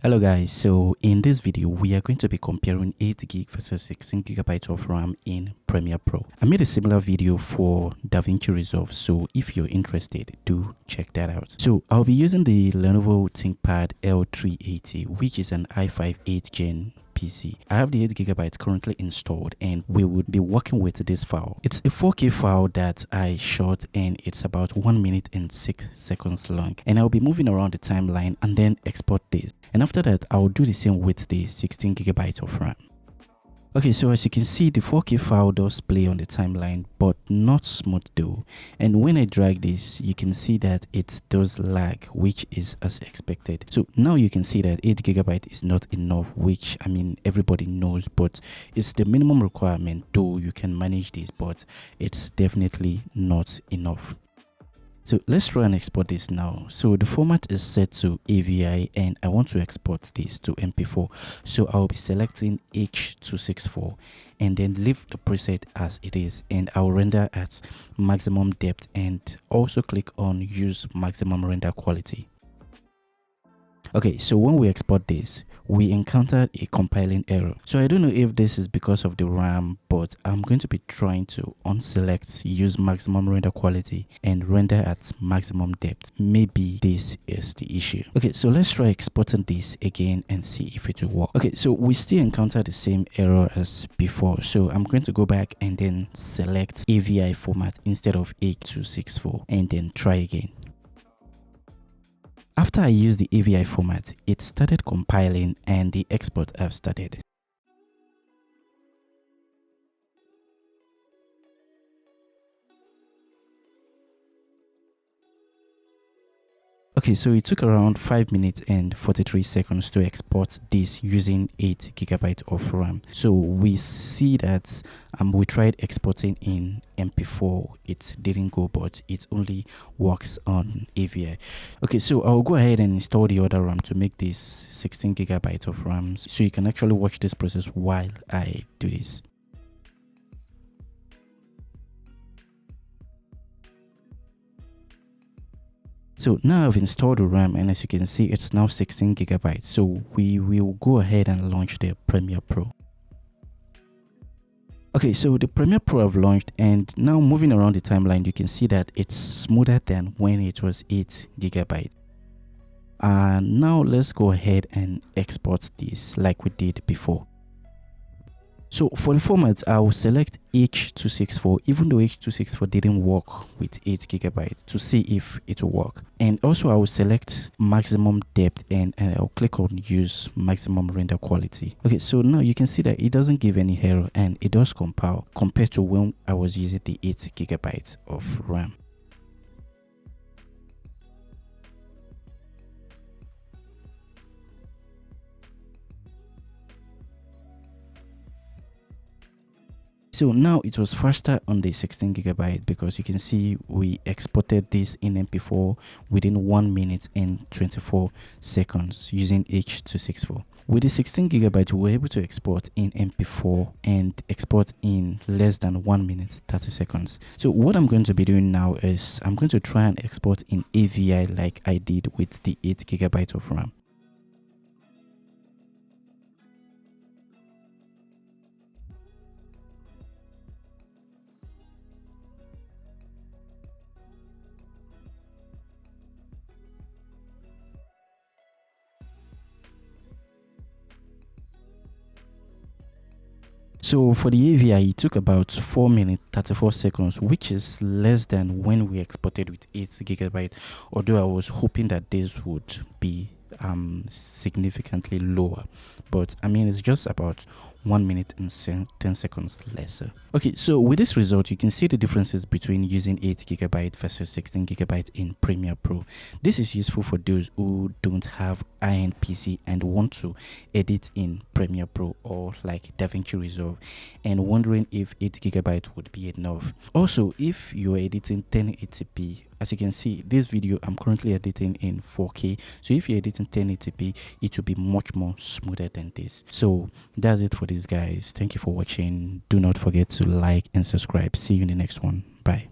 Hello guys, so in this video we are going to be comparing 8 gig versus 16 gigabytes of RAM in Premiere Pro. I made a similar video for DaVinci Resolve, so if you're interested, do check that out. So I'll be using the Lenovo ThinkPad L380, which is an i5 8th gen PC. I have the 8 gigabytes currently installed and we would be working with this file. It's a 4K file that I shot and it's about 1 minute and 6 seconds long, and I'll be moving around the timeline and then export this. And after that, I'll do the same with the 16 gigabytes of RAM. Okay, so as you can see, the 4K file does play on the timeline, but not smooth though. And when I drag this, you can see that it does lag, which is as expected. So now you can see that 8 gigabyte is not enough, which I mean, everybody knows, but it's the minimum requirement, though you can manage this, but it's definitely not enough. So let's try and export this now. So the format is set to AVI and I want to export this to MP4. So I'll be selecting H264 and then leave the preset as it is, and I'll render at maximum depth and also click on use maximum render quality. Okay, so when we export this, we encountered a compiling error. So I don't know if this is because of the RAM, but I'm going to be trying to unselect use maximum render quality and render at maximum depth. Maybe this is the issue. Okay, so let's try exporting this again and see if it will work. Okay, so we still encounter the same error as before. So I'm going to go back and then select AVI format instead of H264 and then try again. After I used the AVI format, it started compiling and the export have started. Okay, so it took around 5 minutes and 43 seconds to export this using 8 gigabytes of RAM. So we see that we tried exporting in MP4, it didn't go, but it only works on AVI. Okay, so I'll go ahead and install the other RAM to make this 16 gigabytes of RAM, so you can actually watch this process while I do this. So now I've installed the RAM, and as you can see, it's now 16 gigabytes. So we will go ahead and launch the Premiere Pro. Okay, so the Premiere Pro have launched, and now moving around the timeline, you can see that it's smoother than when it was 8 gigabytes. Now let's go ahead and export this like we did before. So for the format, I will select H264, even though H264 didn't work with 8 gigabytes, to see if it will work. And also I will select maximum depth and I'll click on use maximum render quality. Okay, so now you can see that it doesn't give any error and it does compile compared to when I was using the 8 gigabytes of RAM. So now it was faster on the 16 gigabyte because you can see we exported this in MP4 within 1 minute and 24 seconds using H264. With the 16 gigabyte, we were able to export in MP4 and export in less than 1 minute 30 seconds. So what I'm going to be doing now is I'm going to try and export in AVI like I did with the 8 gigabyte of RAM. So for the AVI, it took about 4 minutes 34 seconds, which is less than when we exported with 8 gigabyte, although I was hoping that this would be significantly lower, but I mean it's just about 1 minute and 10 seconds lesser. Okay, so with this result, you can see the differences between using 8 gigabyte versus 16 gigabyte in Premiere Pro. This is useful for those who don't have high-end PC and want to edit in Premiere Pro or like DaVinci Resolve and wondering if 8 gigabyte would be enough. Also, if you're editing 1080p, as you can see, this video I'm currently editing in 4K, so if you're editing 1080p, it will be much more smoother than this. So that's it for this, guys. Thank you for watching. Do not forget to like and subscribe. See you in the next one. Bye.